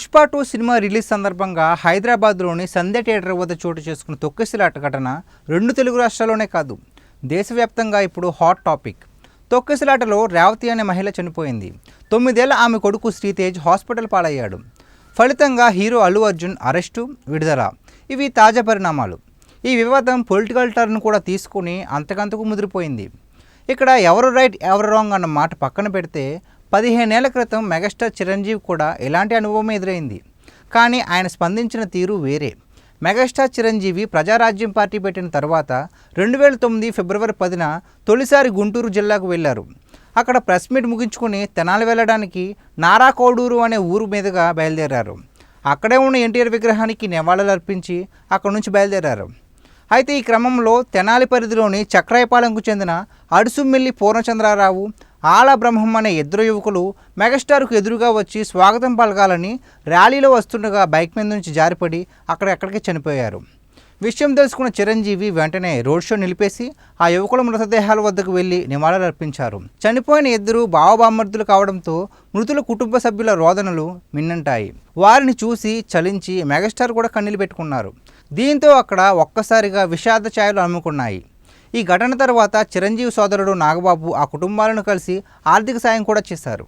Pushpa 2 cinema release సందర్భంగా హైదరాబాద్లోని సంధ్య theatre వద్ద చోటు చేసుకున్న తొక్కిసలాట ఘటన రెండు తెలుగు రాష్ట్రాల్లోనే కాదు, దేశవ్యాప్తంగా ఇప్పుడు హాట్ టాపిక్. తొక్కిసలాటలో రేవతి అనే మహిళ చనిపోయింది. 9 ఏళ్ల ఆమె కొడుకు శ్రీతేజ్ హాస్పిటల్ పాలయ్యాడు. ఫలితంగా హీరో అల్లు అర్జున్ అరెస్టు, విడుదల ఇవి తాజా పరిణామాలు. ఈ వివాదం పొలిటికల్ టర్న్ కూడా తీసుకుని అంతకంతకు ముదిరిపోయింది. ఇక్కడ ఎవరు రైట్ ఎవరు రాంగ్ అన్న మాట పక్కన పెడితే 15 ఏళ్ల క్రితం మెగాస్టార్ చిరంజీవి కూడా ఇలాంటి అనుభవం ఎదురైంది. కానీ ఆయన స్పందించిన తీరు వేరే. మెగాస్టార్ చిరంజీవి ప్రజారాజ్యం పార్టీ పెట్టిన తర్వాత 2009 ఫిబ్రవరి 10న తొలిసారి గుంటూరు జిల్లాకు వెళ్లారు. అక్కడ ప్రెస్ మీట్ ముగించుకుని తెనాలి వెళ్ళడానికి నారాకోడూరు అనే ఊరు మీదుగా బయలుదేరారు. అక్కడే ఉన్న ఎన్టీఆర్ విగ్రహానికి నివాళులు అర్పించి అక్కడి నుంచి బయలుదేరారు. అయితే ఈ క్రమంలో తెనాలి పరిధిలోని చక్రాయపాలెంకు చెందిన అడుసుమిల్లి పూర్ణచంద్రారావు, ఆల బ్రహ్మం అనే ఇద్దరు యువకులు మెగాస్టార్కు ఎదురుగా వచ్చి స్వాగతం పలకాలని ర్యాలీలో వస్తుండగా బైక్ మీద నుంచి జారిపడి అక్కడికి చనిపోయారు. విషయం తెలుసుకున్న చిరంజీవి వెంటనే రోడ్ షో నిలిపేసి ఆ యువకుల మృతదేహాల వద్దకు వెళ్లి నివాళులు అర్పించారు. చనిపోయిన ఇద్దరు బావబామర్దులు కావడంతో మృతుల కుటుంబ సభ్యుల రోదనలు మిన్నంటాయి. వారిని చూసి చలించి మెగాస్టార్ కూడా కన్నీళ్లు పెట్టుకున్నారు. దీంతో అక్కడ ఒక్కసారిగా విషాద ఛాయలు అమ్ముకున్నాయి. ఈ ఘటన తర్వాత చిరంజీవి సోదరుడు నాగబాబు ఆ కుటుంబాలను కలిసి ఆర్థిక సాయం కూడా చేశారు.